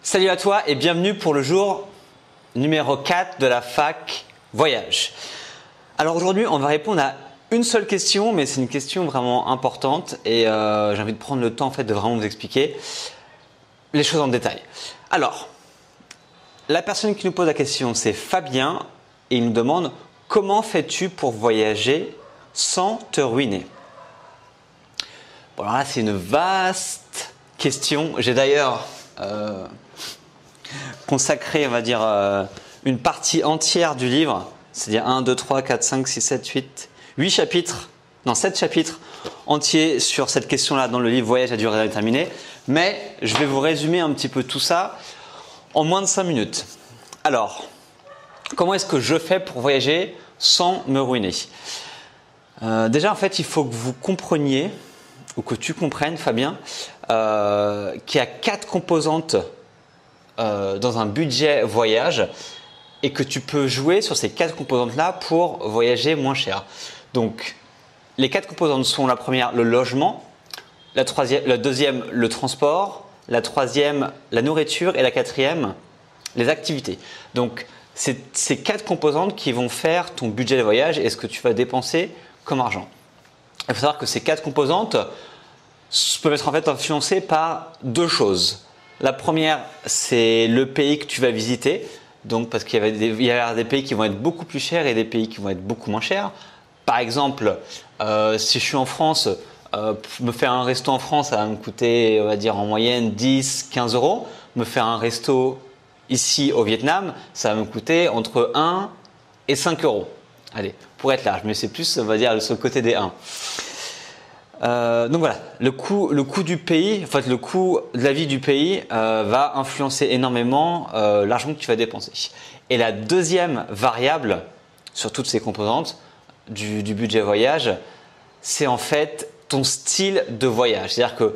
Salut à toi et bienvenue pour le jour numéro 4 de la fac voyage. Alors aujourd'hui, on va répondre à une seule question, mais c'est une question vraiment importante et j'ai envie de prendre le temps en fait de vraiment vous expliquer les choses en détail. Alors, la personne qui nous pose la question, c'est Fabien et il nous demande comment fais-tu pour voyager sans te ruiner? Bon, alors là, c'est une vaste question. J'ai d'ailleurs consacré, on va dire, une partie entière du livre, c'est-à-dire 1, 2, 3, 4, 5, 6, 7, 8 chapitres, non 7 chapitres entiers sur cette question-là dans le livre Voyage à durée indéterminée. Mais je vais vous résumer un petit peu tout ça en moins de 5 minutes. Alors, comment est-ce que je fais pour voyager sans me ruiner? Déjà, en fait, il faut que vous compreniez, ou que tu comprennes, Fabien, qu'il y a 4 composantes dans un budget voyage et que tu peux jouer sur ces 4 composantes-là pour voyager moins cher. Donc, les 4 composantes sont la première, le logement, la deuxième, le transport, la troisième, la nourriture et la quatrième, les activités. Donc, c'est ces 4 composantes qui vont faire ton budget de voyage et ce que tu vas dépenser comme argent. Il faut savoir que ces 4 composantes peuvent être en fait influencées par 2 choses. La première, c'est le pays que tu vas visiter. Donc, parce qu'il y a des pays qui vont être beaucoup plus chers et des pays qui vont être beaucoup moins chers. Par exemple, si je suis en France, me faire un resto en France, ça va me coûter, on va dire en moyenne 10, 15 euros. Me faire un resto ici au Vietnam, ça va me coûter entre 1 et 5 euros. Allez, pour être large, mais c'est plus, on va dire, sur le côté des 1. Donc voilà, le coût du pays, en fait le coût de la vie du pays va influencer énormément l'argent que tu vas dépenser. Et la deuxième variable sur toutes ces composantes du budget voyage, c'est en fait ton style de voyage. C'est-à-dire que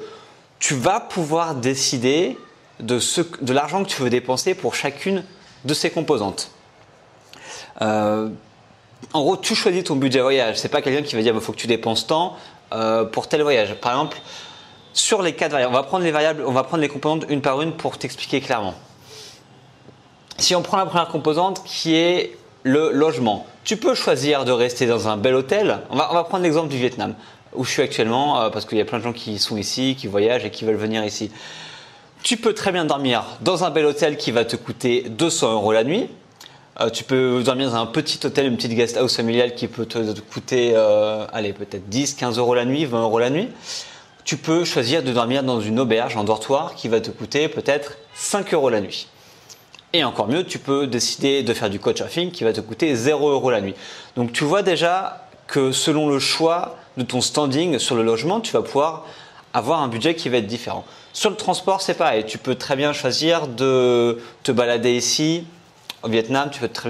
tu vas pouvoir décider de l'argent que tu veux dépenser pour chacune de ces composantes. En gros, tu choisis ton budget voyage. C'est pas quelqu'un qui va dire il faut que tu dépenses tant pour tel voyage. Par exemple, sur les 4 variables, on va prendre les composantes une par une pour t'expliquer clairement. Si on prend la première composante qui est le logement, tu peux choisir de rester dans un bel hôtel. On va prendre l'exemple du Vietnam où je suis actuellement parce qu'il y a plein de gens qui sont ici, qui voyagent et qui veulent venir ici. Tu peux très bien dormir dans un bel hôtel qui va te coûter 200 euros la nuit. Tu peux dormir dans un petit hôtel, une petite guest house familiale qui peut te coûter peut-être 10, 15 euros la nuit, 20 euros la nuit. Tu peux choisir de dormir dans une auberge, en dortoir qui va te coûter peut-être 5 euros la nuit. Et encore mieux, tu peux décider de faire du couchsurfing qui va te coûter 0 euros la nuit. Donc tu vois déjà que selon le choix de ton standing sur le logement, tu vas pouvoir avoir un budget qui va être différent. Sur le transport, c'est pareil. Tu peux très bien choisir de te balader ici. Au Vietnam, tu peux très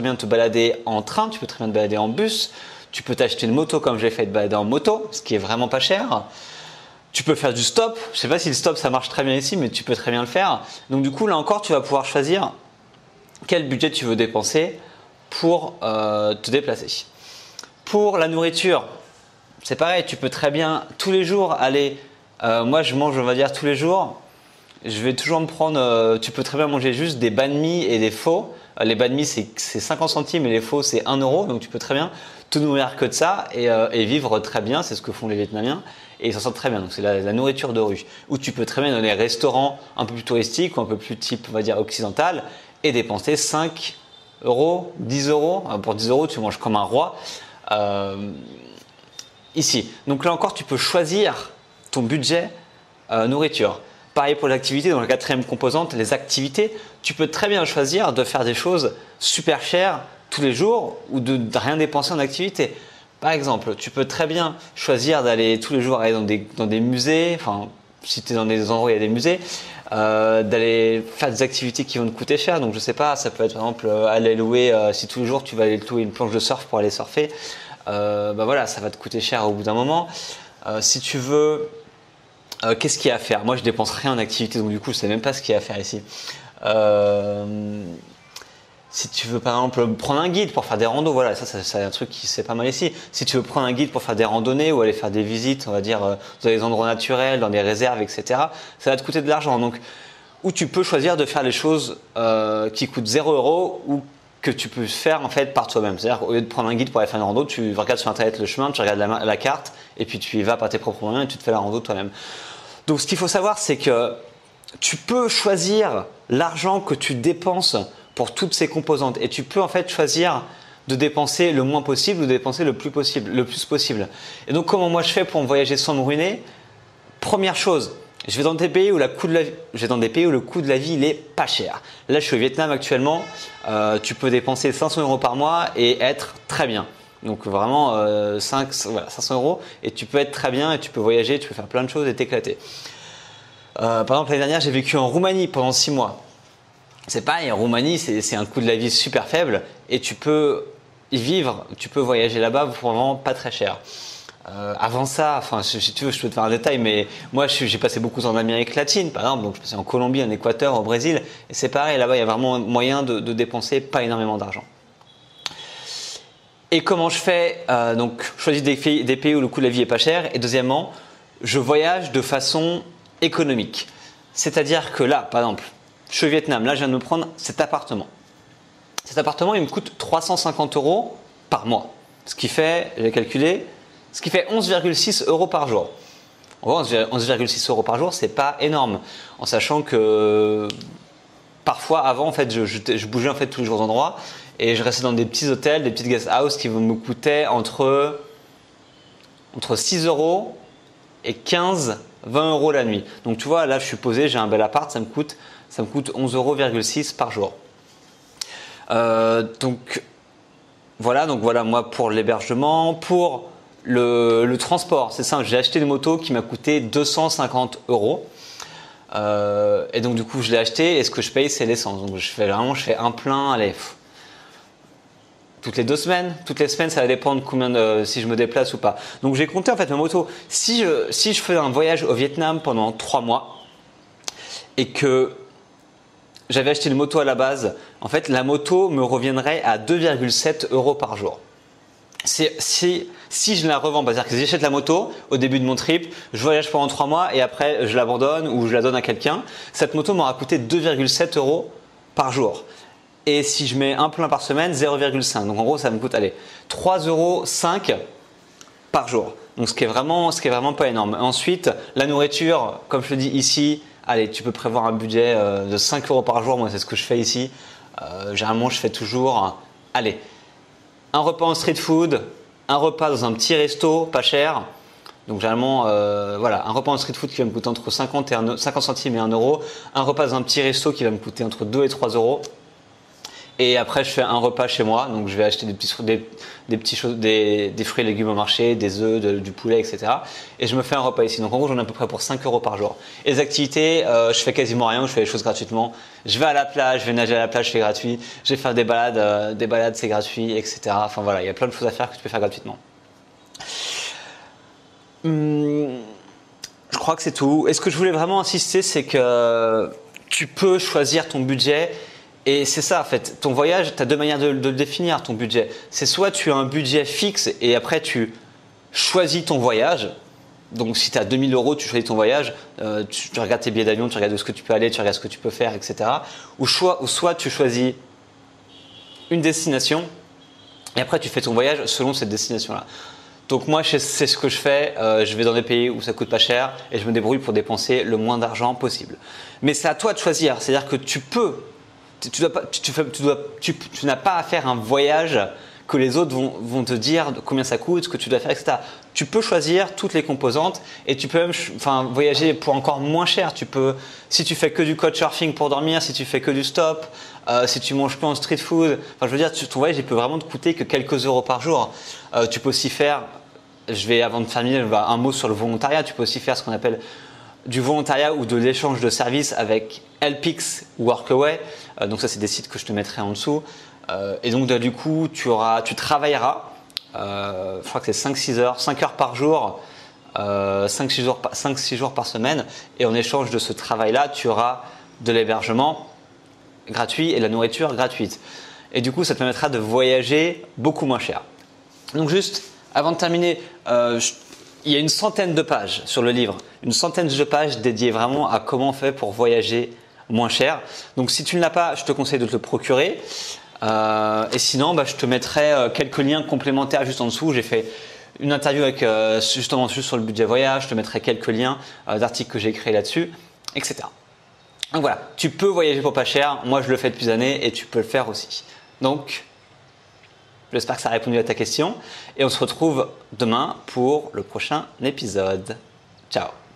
bien te balader en train, tu peux très bien te balader en bus, tu peux t'acheter une moto comme j'ai fait, te balader en moto, ce qui est vraiment pas cher. Tu peux faire du stop. Je sais pas si le stop ça marche très bien ici, mais tu peux très bien le faire. Donc du coup, là encore, tu vas pouvoir choisir quel budget tu veux dépenser pour te déplacer. Pour la nourriture, c'est pareil, tu peux très bien tous les jours aller. Moi, je mange, on va dire tous les jours. Je vais toujours me prendre, tu peux très bien manger juste des banh mi et des pho. Les banh mi c'est 50 centimes et les pho c'est 1 euro. Donc tu peux très bien te nourrir que de ça et vivre très bien. C'est ce que font les Vietnamiens et ils s'en sortent très bien. Donc c'est la nourriture de rue. Ou tu peux très bien dans des restaurants un peu plus touristiques ou un peu plus type on va dire occidental et dépenser 5 euros, 10 euros. Pour 10 euros tu manges comme un roi ici. Donc là encore tu peux choisir ton budget nourriture. Pareil pour l'activité, dans la 4e composante, les activités, tu peux très bien choisir de faire des choses super chères tous les jours ou de rien dépenser en activité. Par exemple, tu peux très bien choisir d'aller tous les jours aller dans des musées, enfin si tu es dans des endroits où il y a des musées, d'aller faire des activités qui vont te coûter cher. Donc je sais pas, ça peut être par exemple aller louer, si tous les jours tu vas aller louer une planche de surf pour aller surfer, voilà, ça va te coûter cher au bout d'un moment. Si tu veux... qu'est-ce qu'il y a à faire? Moi, je dépense rien en activité, donc du coup, je sais même pas ce qu'il y a à faire ici. Si tu veux, par exemple, prendre un guide pour faire des randos, voilà, ça c'est un truc qui c'est pas mal ici. Si tu veux prendre un guide pour faire des randonnées ou aller faire des visites, on va dire, dans des endroits naturels, dans des réserves, etc., ça va te coûter de l'argent. Donc, ou tu peux choisir de faire les choses qui coûtent 0 € ou que tu peux faire en fait par toi-même. C'est-à-dire qu'au lieu de prendre un guide pour aller faire une rando, tu regardes sur internet le chemin, tu regardes la carte et puis tu y vas par tes propres moyens et tu te fais la rando toi-même. Donc ce qu'il faut savoir, c'est que tu peux choisir l'argent que tu dépenses pour toutes ces composantes et tu peux en fait choisir de dépenser le moins possible ou de dépenser le plus possible. Et donc comment moi je fais pour voyager sans me ruiner? Première chose, je vais dans des pays où le coût de la vie il est pas cher. Là, je suis au Vietnam actuellement. Tu peux dépenser 500 € par mois et être très bien. Donc vraiment 500 € et tu peux être très bien et tu peux voyager, tu peux faire plein de choses et t'éclater. Par exemple, l'année dernière, j'ai vécu en Roumanie pendant 6 mois. C'est pareil, en Roumanie, c'est un coût de la vie super faible et tu peux y vivre, tu peux voyager là-bas pour vraiment pas très cher. Avant ça, enfin, si tu veux, je peux te faire un détail, mais moi, j'ai passé beaucoup de temps en Amérique latine, par exemple. Donc, je passais en Colombie, en Équateur, au Brésil. Et c'est pareil, là-bas, il y a vraiment moyen de dépenser pas énormément d'argent. Et comment je fais? Donc, je choisis des pays où le coût de la vie est pas cher. Et deuxièmement, je voyage de façon économique. C'est-à-dire que là, par exemple, je suis au Vietnam. Là, je viens de me prendre cet appartement. Cet appartement, il me coûte 350 € par mois. Ce qui fait, j'ai calculé, ce qui fait 11,6 € par jour. En gros, 11,6 € par jour, c'est pas énorme. En sachant que parfois, avant, en fait, je bougeais en fait tous les jours d'endroit et je restais dans des petits hôtels, des petites guest houses qui me coûtaient entre 6 € et 15, 20 € la nuit. Donc tu vois, là, je suis posé, j'ai un bel appart, ça me coûte 11,6 € par jour. Donc voilà, moi pour l'hébergement, pour le transport, c'est simple, j'ai acheté une moto qui m'a coûté 250 €. Et donc du coup je l'ai acheté et ce que je paye c'est l'essence. Donc je fais un plein, allez, toutes les 2 semaines, toutes les semaines ça va dépendre si je me déplace ou pas. Donc j'ai compté en fait ma moto. Si je fais un voyage au Vietnam pendant 3 mois et que j'avais acheté une moto à la base, en fait la moto me reviendrait à 2,7 € par jour. Si je la revends, c'est-à-dire que si j'achète la moto au début de mon trip, je voyage pendant 3 mois et après je l'abandonne ou je la donne à quelqu'un, cette moto m'aura coûté 2,7 € par jour. Et si je mets un plein par semaine, 0,5. Donc en gros, ça me coûte 3,5 € par jour. Donc ce qui est vraiment pas énorme. Ensuite, la nourriture, comme je le dis ici, allez, tu peux prévoir un budget de 5 € par jour. Moi, c'est ce que je fais ici. Généralement, je fais toujours, un repas en street food, un repas dans un petit resto pas cher. Donc généralement, un repas en street food qui va me coûter entre 50 centimes et 1 €. Un repas dans un petit resto qui va me coûter entre 2 et 3 €. Et après, je fais un repas chez moi. Donc je vais acheter des fruits et légumes au marché, des œufs, du poulet, etc. Et je me fais un repas ici. Donc en gros, j'en ai à peu près pour 5 € par jour. Et les activités, je fais quasiment rien. Je fais les choses gratuitement. Je vais à la plage, je vais nager à la plage, c'est gratuit. Je vais faire des balades, c'est gratuit, etc. Enfin voilà, il y a plein de choses à faire que tu peux faire gratuitement. Je crois que c'est tout. Et ce que je voulais vraiment insister, c'est que tu peux choisir ton budget. Et c'est ça en fait, ton voyage, tu as 2 manières de le définir, ton budget. C'est soit tu as un budget fixe et après tu choisis ton voyage. Donc si tu as 2000 €, tu choisis ton voyage, tu regardes tes billets d'avion, tu regardes où ce que tu peux aller, tu regardes ce que tu peux faire, etc. Ou soit tu choisis une destination et après tu fais ton voyage selon cette destination-là. Donc moi c'est ce que je fais, je vais dans des pays où ça coûte pas cher et je me débrouille pour dépenser le moins d'argent possible. Mais c'est à toi de choisir, c'est-à-dire que tu n'as pas à faire un voyage que les autres vont te dire combien ça coûte, ce que tu dois faire, etc. Tu peux choisir toutes les composantes et tu peux même voyager pour encore moins cher. Si tu fais que du couchsurfing pour dormir, si tu fais que du stop, si tu manges pas en street food, je veux dire, ton voyage il peut vraiment te coûter que quelques euros par jour. Tu peux aussi faire, avant de terminer, un mot sur le volontariat. Tu peux aussi faire ce qu'on appelle du volontariat ou de l'échange de services avec Helpix ou Workaway. Donc ça, c'est des sites que je te mettrai en dessous. Et donc du coup, tu travailleras, je crois que c'est 5 heures par jour, 5-6 jours par semaine. Et en échange de ce travail-là, tu auras de l'hébergement gratuit et de la nourriture gratuite. Et du coup, ça te permettra de voyager beaucoup moins cher. Donc juste, avant de terminer, il y a une centaine de pages sur le livre, une centaine de pages dédiées vraiment à comment on fait pour voyager moins cher. Donc si tu ne l'as pas, je te conseille de te le procurer. Et sinon, je te mettrai quelques liens complémentaires juste en dessous. J'ai fait une interview avec justement juste sur le budget voyage. Je te mettrai quelques liens d'articles que j'ai créés là-dessus, etc. Donc voilà, tu peux voyager pour pas cher. Moi, je le fais depuis des années et tu peux le faire aussi. Donc, j'espère que ça a répondu à ta question. Et on se retrouve demain pour le prochain épisode. Ciao!